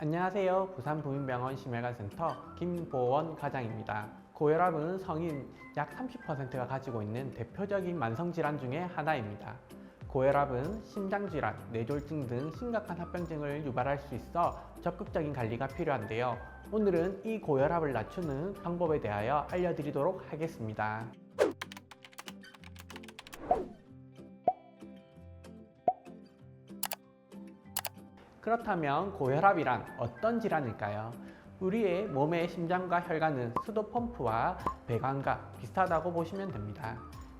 안녕하세요. 부산부민병원 심혈관센터 김보원 과장입니다. 고혈압은 성인 약 30%가 가지고 있는 대표적인 만성질환 중에 하나입니다. 고혈압은 심장질환, 뇌졸중 등 심각한 합병증을 유발할 수 있어 적극적인 관리가 필요한데요. 오늘은 이 고혈압을 낮추는 방법에 대하여 알려드리도록 하겠습니다. 그렇다면 고혈압이란 어떤 질환일까요? 우리의 몸의 심장과 혈관은 수도 펌프와 배관과 비슷하다고 보시면 됩니다.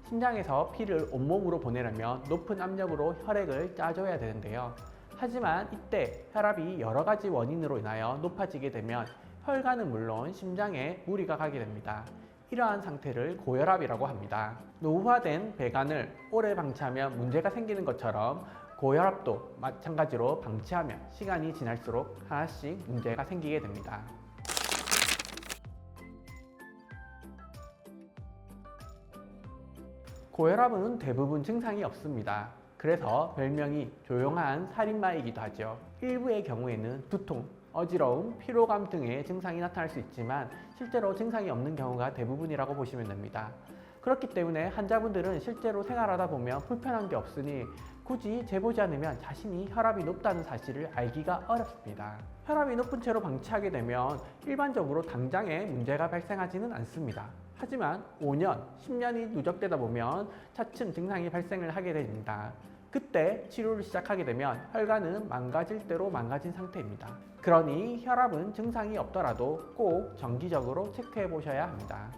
심장에서 피를 온몸으로 보내려면 높은 압력으로 혈액을 짜줘야 되는데요. 하지만 이때 혈압이 여러 가지 원인으로 인하여 높아지게 되면 혈관은 물론 심장에 무리가 가게 됩니다. 이러한 상태를 고혈압이라고 합니다. 노후화된 배관을 오래 방치하면 문제가 생기는 것처럼 고혈압도 마찬가지로 방치하면 시간이 지날수록 하나씩 문제가 생기게 됩니다. 고혈압은 대부분 증상이 없습니다. 그래서 별명이 조용한 살인마이기도 하죠. 일부의 경우에는 두통, 어지러움, 피로감 등의 증상이 나타날 수 있지만 실제로 증상이 없는 경우가 대부분이라고 보시면 됩니다. 그렇기 때문에 환자분들은 실제로 생활하다 보면 불편한 게 없으니 굳이 재보지 않으면 자신이 혈압이 높다는 사실을 알기가 어렵습니다. 혈압이 높은 채로 방치하게 되면 일반적으로 당장에 문제가 발생하지는 않습니다. 하지만 5년, 10년이 누적되다 보면 차츰 증상이 발생을 하게 됩니다. 그때 치료를 시작하게 되면 혈관은 망가질 대로 망가진 상태입니다. 그러니 혈압은 증상이 없더라도 꼭 정기적으로 체크해 보셔야 합니다.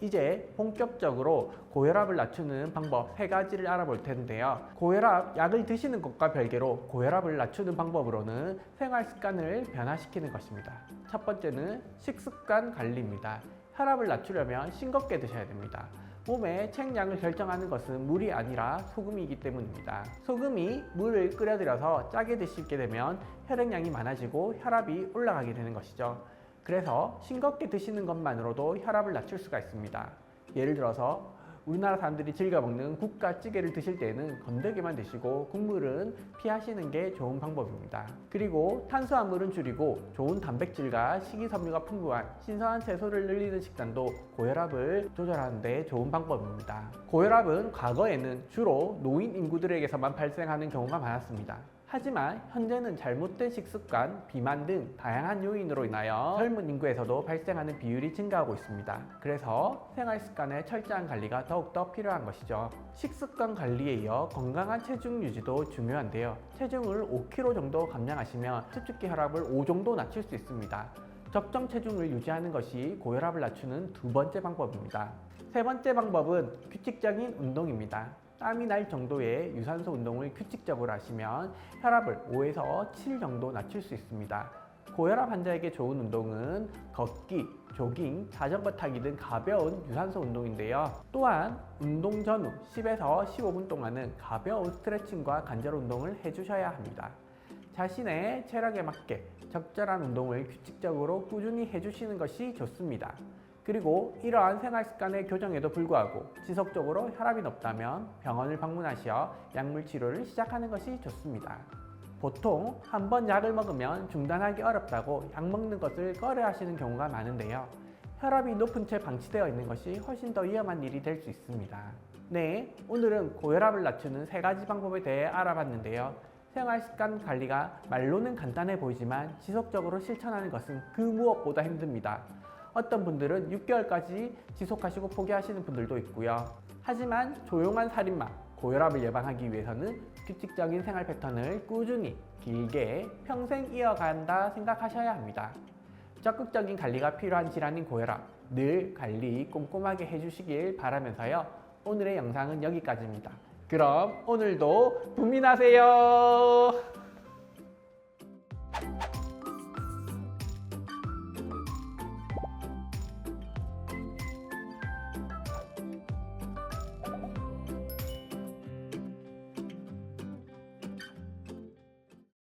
이제 본격적으로 고혈압을 낮추는 방법 3가지를 알아볼 텐데요. 고혈압 약을 드시는 것과 별개로 고혈압을 낮추는 방법으로는 생활 습관을 변화시키는 것입니다. 첫 번째는 식습관 관리입니다. 혈압을 낮추려면 싱겁게 드셔야 됩니다. 몸의 체액량을 결정하는 것은 물이 아니라 소금이기 때문입니다. 소금이 물을 끓여들여서 짜게 드시게 되면 혈액량이 많아지고 혈압이 올라가게 되는 것이죠. 그래서 싱겁게 드시는 것만으로도 혈압을 낮출 수가 있습니다. 예를 들어서 우리나라 사람들이 즐겨 먹는 국과 찌개를 드실 때는 건더기만 드시고 국물은 피하시는 게 좋은 방법입니다. 그리고 탄수화물은 줄이고 좋은 단백질과 식이섬유가 풍부한 신선한 채소를 늘리는 식단도 고혈압을 조절하는 데 좋은 방법입니다. 고혈압은 과거에는 주로 노인 인구들에게서만 발생하는 경우가 많았습니다. 하지만 현재는 잘못된 식습관, 비만 등 다양한 요인으로 인하여 젊은 인구에서도 발생하는 비율이 증가하고 있습니다. 그래서 생활 습관의 철저한 관리가 더욱더 필요한 것이죠. 식습관 관리에 이어 건강한 체중 유지도 중요한데요. 체중을 5kg 정도 감량하시면 측축기 혈압을 5 정도 낮출 수 있습니다. 적정 체중을 유지하는 것이 고혈압을 낮추는 두 번째 방법입니다. 세 번째 방법은 규칙적인 운동입니다. 땀이 날 정도의 유산소 운동을 규칙적으로 하시면 혈압을 5에서 7 정도 낮출 수 있습니다. 고혈압 환자에게 좋은 운동은 걷기, 조깅, 자전거 타기 등 가벼운 유산소 운동인데요. 또한 운동 전후 10에서 15분 동안은 가벼운 스트레칭과 관절 운동을 해주셔야 합니다. 자신의 체력에 맞게 적절한 운동을 규칙적으로 꾸준히 해주시는 것이 좋습니다. 그리고 이러한 생활 습관의 교정에도 불구하고 지속적으로 혈압이 높다면 병원을 방문하시어 약물 치료를 시작하는 것이 좋습니다. 보통 한 번 약을 먹으면 중단하기 어렵다고 약 먹는 것을 꺼려 하시는 경우가 많은데요. 혈압이 높은 채 방치되어 있는 것이 훨씬 더 위험한 일이 될 수 있습니다. 네, 오늘은 고혈압을 낮추는 3가지 방법에 대해 알아봤는데요. 생활 습관 관리가 말로는 간단해 보이지만 지속적으로 실천하는 것은 그 무엇보다 힘듭니다. 어떤 분들은 6개월까지 지속하시고 포기하시는 분들도 있고요. 하지만 조용한 살인마, 고혈압을 예방하기 위해서는 규칙적인 생활 패턴을 꾸준히 길게 평생 이어간다 생각하셔야 합니다. 적극적인 관리가 필요한 질환인 고혈압, 늘 관리 꼼꼼하게 해주시길 바라면서요. 오늘의 영상은 여기까지입니다. 그럼 오늘도 부민하세요.